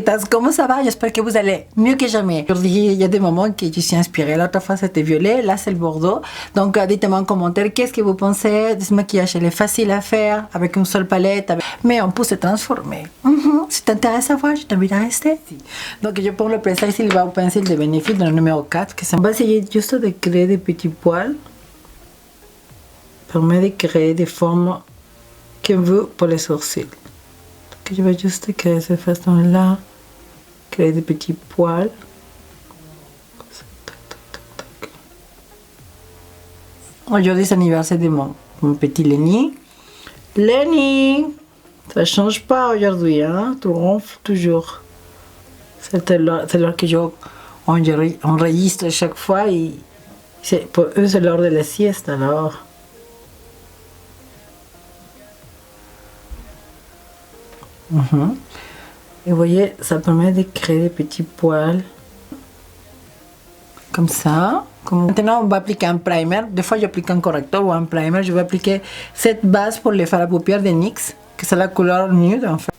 Charitas, comment ça va? J'espère que vous allez mieux que jamais. Aujourd'hui, il y a des moments que je suis inspirée. L'autre fois, c'était violet, là, c'est le bordeaux. Donc, dites-moi en commentaire qu'est-ce que vous pensez de ce maquillage. Il est facile à faire, avec une seule palette, mais on peut se transformer. Si t'intéresse à voir, je t'invite à rester. Donc, je prends le pinceau ici, le pinceau de bénéfice dans le numéro 4, que on va essayer juste de créer des petits poils. Permet de créer des formes qu'on veut pour les sourcils. Je vais juste créer de cette façon-là, créer des petits poils. Aujourd'hui, c'est l'anniversaire de mon petit Lenny. Lenny, ça ne change pas aujourd'hui, hein? Tu ronfles toujours. C'est l'heure que j'enregistre chaque fois. Et pour eux, c'est l'heure de la sieste alors. Et vous voyez, ça permet de créer des petits poils. Comme ça. Maintenant, on va appliquer un primer. Des fois, j'applique un correcteur ou un primer. Je vais appliquer cette base pour les fards à paupières de NYX, que c'est la couleur nude en fait.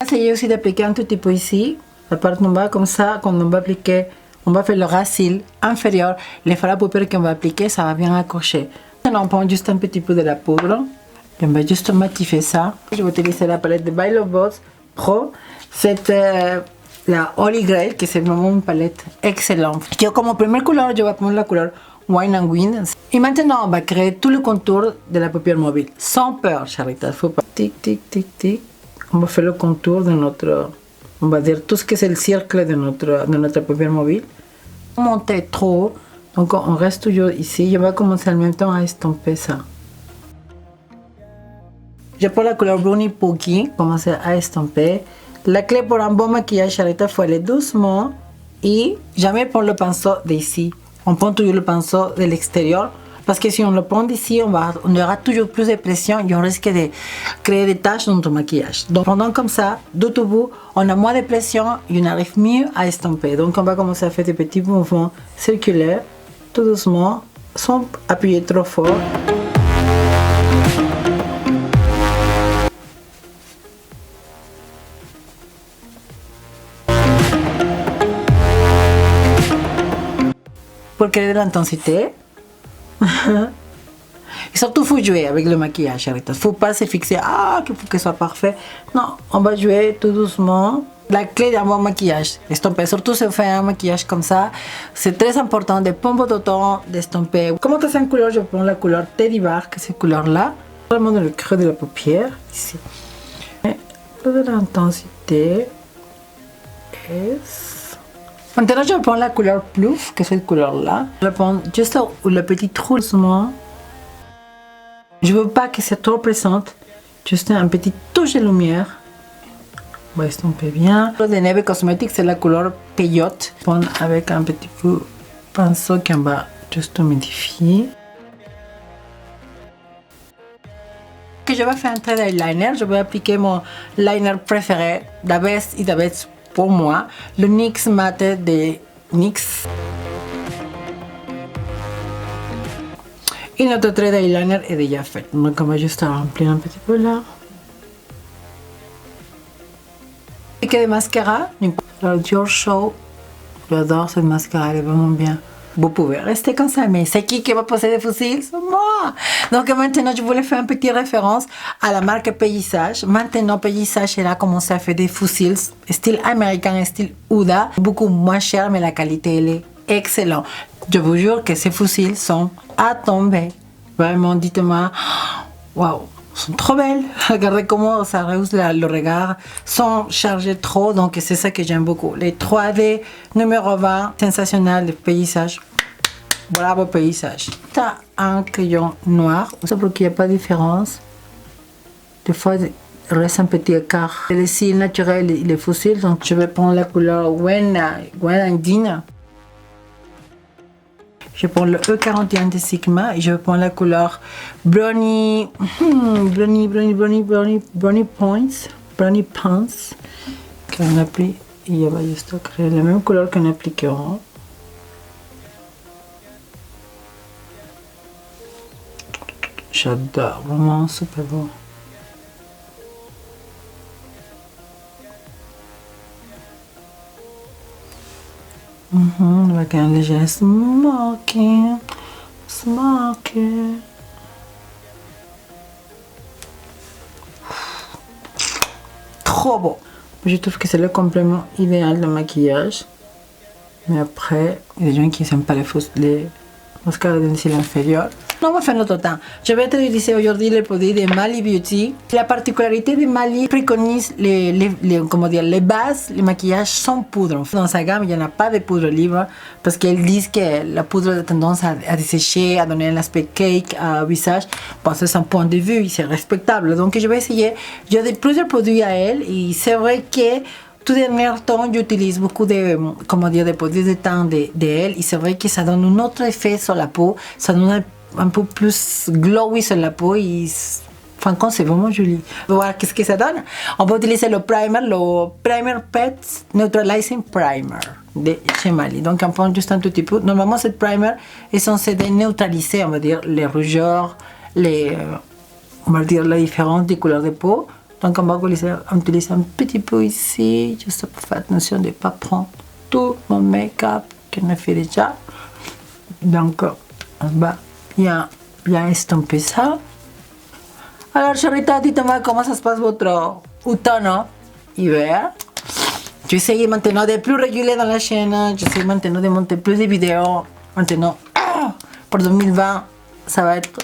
On va essayer aussi d'appliquer un tout petit peu ici, la partie en bas, comme ça, quand on va appliquer, on va faire le ras cils inférieur. Les fards à paupières qu'on va appliquer, ça va bien accrocher. Maintenant, on prend juste un petit peu de la poudre. On va juste matifier ça. Je vais utiliser la palette de By Love Boss Pro. C'est la Holy Grail, qui c'est vraiment une palette excellente. Comme première couleur, je vais prendre la couleur Wine and Wind. Et maintenant, on va créer tout le contour de la paupière mobile. Sans peur, Charitas. Faut pas. Tic, tic, tic, tic. On va faire le contour de notre, on va dire tout ce que c'est le cercle de notre paupière mobile. Monter trop haut. Donc, on reste toujours ici. Je vais commencer en même temps à estomper ça. Je prends la couleur Brownie Pookie, commencer à estomper. La clé pour un bon maquillage, Charitas, il faut aller doucement et jamais prendre le pinceau d'ici. On prend toujours le pinceau de l'extérieur parce que si on le prend d'ici, on aura toujours plus de pression et on risque de créer des taches dans ton maquillage. Donc pendant comme ça, de tout bout, on a moins de pression et on arrive mieux à estomper. Donc on va commencer à faire des petits mouvements circulaires, tout doucement, sans appuyer trop fort. Pour créer de l'intensité. Et surtout, il faut jouer avec le maquillage, Charitas. Il ne faut pas se fixer, qu'il faut que ce soit parfait. Non, on va jouer tout doucement. La clé d'un bon maquillage, estomper. Surtout si on fait un maquillage comme ça, c'est très important de prendre votre temps, d'estomper. Comment tu fais une couleur? Je prends la couleur Teddy Bar, que c'est cette couleur-là. Vraiment dans le creux de la paupière, ici. Et de l'intensité. Maintenant, je prends la couleur Plouf, que c'est cette couleur-là. Je prends juste le petit trou doucement. Je veux pas que c'est trop présente. Juste un petit touche de lumière. On va estomper bien. Le de Neve Cosmetics, c'est la couleur Peyote. Je prends avec un petit peu pinceau qu'on va juste humidifier. Que je vais faire un trait d'eyeliner. Je vais appliquer mon liner préféré, d'Abest et d'Abest. Pour moi, le NYX Matte de NYX. Et notre trait d'eyeliner est déjà fait. Donc on va juste remplir un petit peu là. Et que de mascara, le Dior Show. J'adore cette mascara, elle est vraiment bien. Vous pouvez rester comme ça, mais c'est qui va poser des fossiles? C'est moi! Donc maintenant, je voulais faire une petite référence à la marque Paysage. Maintenant, Paysage, elle a commencé à faire des fossiles, style américain, style Huda. Beaucoup moins cher, mais la qualité, elle est excellente. Je vous jure que ces fossiles sont à tomber. Vraiment, dites-moi, waouh! Sont trop belles. Regardez comment ça rehausse le regard sans charger trop. Donc c'est ça que j'aime beaucoup. Les 3D numéro 20, sensationnel de Paysage. Bravo Paysage. T'as un crayon noir. C'est pour qu'il n'y ait pas de différence. Des fois, il reste un petit écart. Les cils naturels et les fossiles. Donc je vais prendre la couleur Wine and Wind. Je prends le E41 de Sigma et je prends la couleur Brownie Pants qu'on applique. Il va juste créer la même couleur qu'on appliquera. J'adore, vraiment super beau. Avec un léger smoky. Trop beau. Je trouve que c'est le complément idéal de maquillage. Mais après, il y a des gens qui n'aiment pas les mascaras de cils inférieurs. On va faire notre temps. Je vais utiliser aujourd'hui les produits de Mali Beauty. La particularité de Mali préconise les bases, les maquillages sans poudre. Dans sa gamme, il n'y en a pas de poudre libre parce qu'elles disent que la poudre a tendance à dessécher, à donner un aspect cake au visage. Bon, c'est un point de vue, c'est respectable. Donc, je vais essayer. J'ai plusieurs produits à elle et c'est vrai que tout dernier temps, j'utilise beaucoup de produits de teint d'elle et c'est vrai que ça donne un autre effet sur la peau. Ça donne un peu plus glowy sur la peau et franchement c'est vraiment joli. On va voir qu'est-ce que ça donne. On va utiliser le Primer Pets Neutralizing Primer de chez Mali. Donc on prend juste un tout petit peu. Normalement cette primer est censée neutraliser, on va dire, les rougeurs, on va dire la différence des couleurs de peau. Donc on va utiliser un petit peu ici, juste pour faire attention de ne pas prendre tout mon make-up que je fais déjà. Donc on va bien estomper ça. Alors Charita, dites-moi comment ça se passe votre automne-hiver. J'essaie maintenant de plus réguler dans la chaîne, j'essaie maintenant de monter plus de vidéos. Maintenant, pour 2020, ça va être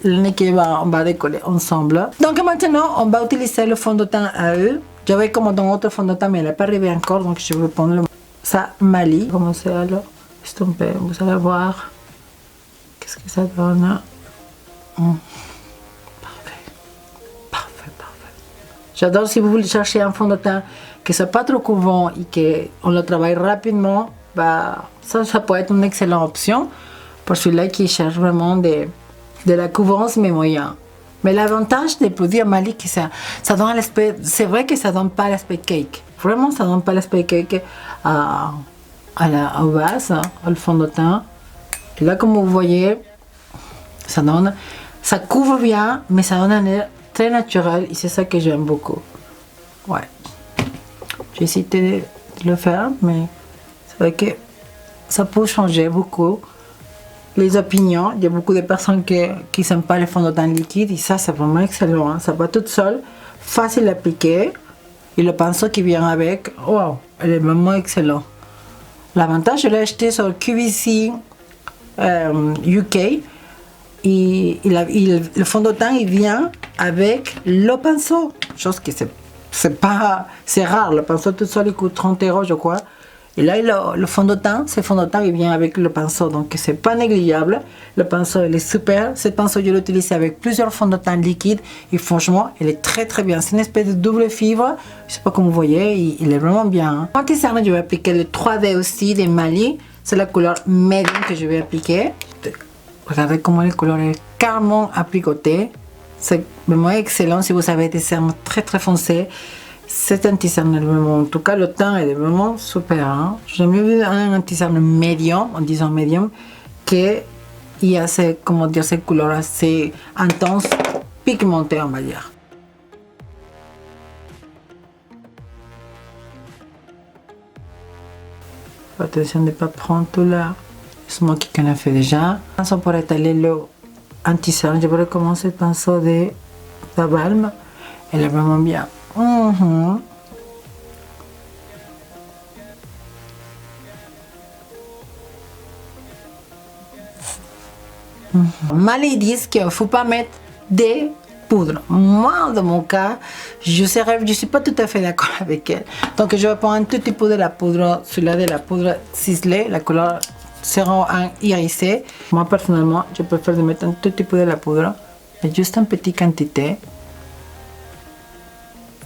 l'année qui va, on va décoller ensemble. Donc maintenant, on va utiliser le fond de teint à eux. J'avais commandé un autre fond de teint, mais elle n'est pas arrivé encore, donc je vais prendre ça Mali. Commencer à le estomper, vous allez voir. Qu'est-ce que ça donne? Parfait. J'adore si vous voulez chercher un fond de teint qui soit pas trop couvrant et qu'on le travaille rapidement, bah, ça peut être une excellente option pour celui-là qui cherche vraiment de la couvrance mais moyen. Mais l'avantage des produits Mali, que ça donne l'aspect, c'est vrai que ça donne pas l'aspect cake. Vraiment, ça donne pas l'aspect cake au base, au fond de teint. Et là, comme vous voyez, ça couvre bien, mais ça donne un air très naturel et c'est ça que j'aime beaucoup. Ouais. J'ai essayé de le faire, mais c'est vrai que ça peut changer beaucoup les opinions. Il y a beaucoup de personnes qui n'aiment pas les fonds de teint liquide et ça, c'est vraiment excellent. Hein. Ça va tout seul, facile à appliquer et le pinceau qui vient avec, wow, elle est vraiment excellent. L'avantage, je l'ai acheté sur QVC UK et le fond de teint il vient avec le pinceau, chose que c'est rare. Le pinceau tout seul il coûte 30 € je crois, et là le fond de teint, il vient avec le pinceau, donc c'est pas négligeable. Le pinceau il est super. Ce pinceau je l'ai utilisé avec plusieurs fonds de teint liquides et franchement il est très bien. C'est une espèce de double fibre, je sais pas comment vous voyez, il est vraiment bien. Anti-cerne, je vais appliquer le 3D aussi de Mali. C'est la couleur medium que je vais appliquer. Regardez comment la couleur est carrément appliquée. C'est vraiment excellent si vous avez des cernes très foncés. Cet anti-cerne, en tout cas le teint est vraiment super. Hein? J'aime mieux un anti-cerne médium, en disant médium, qu'il y a ces couleurs assez intenses, pigmentées on va dire. Attention de ne pas prendre tout là. Smoky qu'on a fait déjà. Pinceau pour étaler le anti-cerne. Je vais recommencer le pinceau de la balme. Elle est vraiment bien. Mali disent qu'il ne faut pas mettre des poudres. Moi, dans mon cas, je suis pas tout à fait d'accord avec elle. Donc, je vais prendre un tout petit peu de la poudre, celui-là de la poudre ciselée, la couleur sera irisée. Moi, personnellement, je préfère de mettre un tout petit peu de la poudre, mais juste en petite quantité,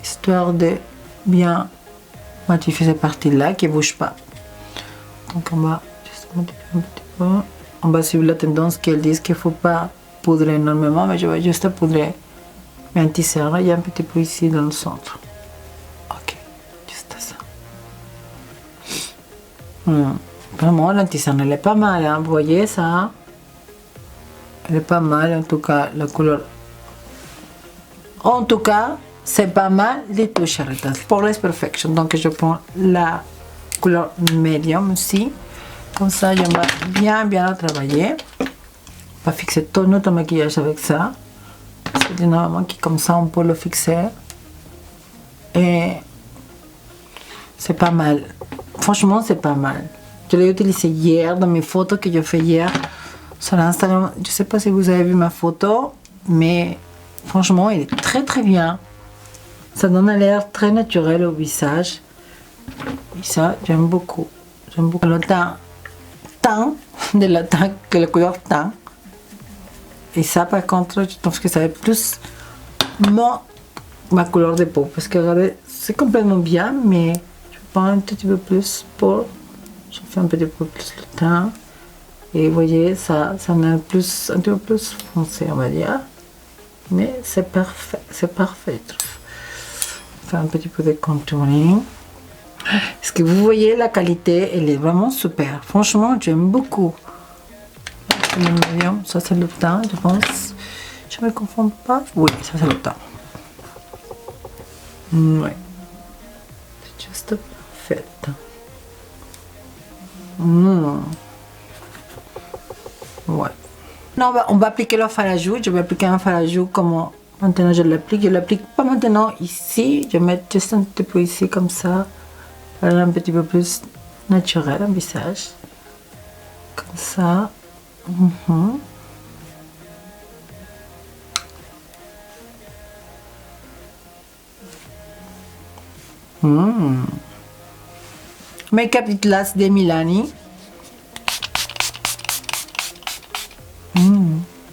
histoire de bien matifier cette partie-là qui ne bouge pas. Donc, on va juste modifier un petit peu. On va suivre la tendance qu'elles disent qu'il ne faut pas poudrer énormément, mais je vais juste poudrer mes anti-cernes. Il y a un petit peu ici dans le centre. Ok, juste ça. Vraiment, l'anti-cerne, elle est pas mal, hein? Vous voyez ça? Elle est pas mal, en tout cas, la couleur. En tout cas, c'est pas mal du tout, Charita. Pour les perfection, donc je prends la couleur medium aussi. Comme ça, j'aimerais bien le travailler. On va fixer tout notre maquillage avec ça. C'est normalement qui comme ça, on peut le fixer. Et c'est pas mal. Franchement, c'est pas mal. Je l'ai utilisé hier dans mes photos que j'ai fait hier sur Instagram. Je sais pas si vous avez vu ma photo, mais franchement, il est très bien. Ça donne un l'air très naturel au visage. Et ça, j'aime beaucoup. J'aime beaucoup le teint de la teint que la couleur teint. Et ça, par contre, je trouve que ça va plus ma couleur de peau. Parce que regardez, c'est complètement bien, mais je prends un petit peu plus pour. Je fais un petit peu plus le teint. Et vous voyez, ça est un petit peu plus foncé, on va dire. Mais c'est parfait, je trouve. Faire un petit peu de contouring. Est-ce que vous voyez la qualité, elle est vraiment super. Franchement, j'aime beaucoup. Ça c'est le teint, je pense. Je me confonds pas. Oui, ça c'est le teint. Oui. C'est juste parfait. Ouais. Non, on va appliquer le fard à joues. Je vais appliquer un fard à joues comme maintenant je l'applique. Je l'applique pas maintenant ici. Je vais mettre juste un petit peu ici comme ça. Un petit peu plus naturel, un visage. Comme ça. Make-up It Lasts de Milani.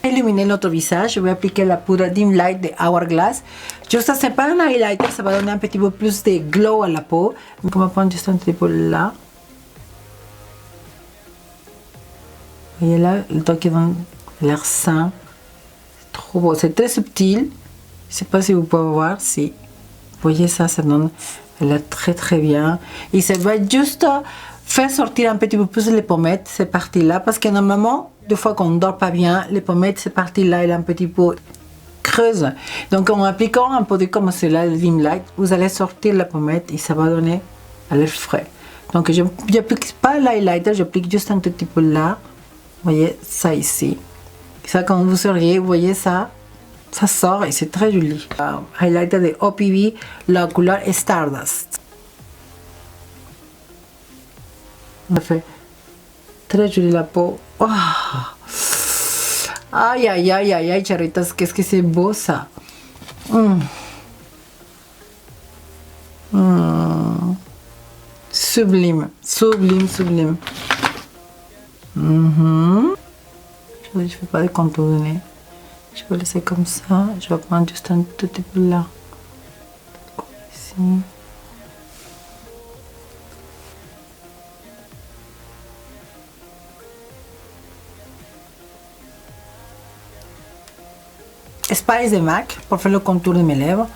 Illuminer notre visage, je vais appliquer la poudre Dim Light de Hourglass. Juste, c'est pas un highlighter, ça va donner un petit peu plus de glow à la peau. On va prendre juste un petit peu là. Vous voyez là, le truc qui donne l'air sain. C'est trop beau, c'est très subtil. Je sais pas si vous pouvez voir, si. Vous voyez ça, ça donne l'air très bien. Et ça va juste faire sortir un petit peu plus les pommettes, ces parties-là, parce que normalement, des fois qu'on ne dort pas bien, les pommettes, cette partie-là, elle est un petit peu creuse. Donc en appliquant un produit comme celui-là, le Dim Light, vous allez sortir la pommette et ça va donner à l'air frais. Donc je n'applique pas l'highlighter, j'applique juste un petit peu là. Vous voyez ça ici. Et ça, quand vous seriez, vous voyez ça, ça sort et c'est très joli. Highlighter de OPV, la couleur Stardust. Ça fait très jolie la peau. Oh. Aïe, charitas, qu'est-ce que c'est beau ça. Sublime. Je ne fais pas de contourner. Je vais laisser comme ça. Je vais prendre juste un tout petit peu là. Ici. Spice de MAC pour faire le contour de mes lèvres.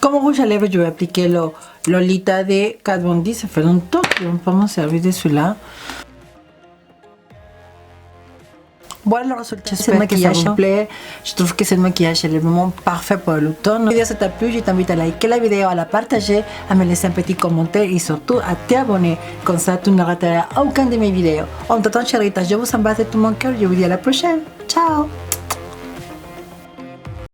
Comme rouge à lèvres, je vais appliquer le Lolita de Kat Von D. Ça fait longtemps que je ne vais pas me servir de celui-là. Voilà le résultat de ce maquillage. Je trouve que ce maquillage est vraiment parfait pour l'automne. Si la vidéo t'a plu, je t'invite à liker la vidéo, à la partager, à me laisser un petit commentaire et surtout à t'abonner. Comme ça, tu ne rateras aucun de mes vidéos. En t'attendant, chéritas, je vous embrasse de tout mon cœur. Je vous dis à la prochaine. Ciao!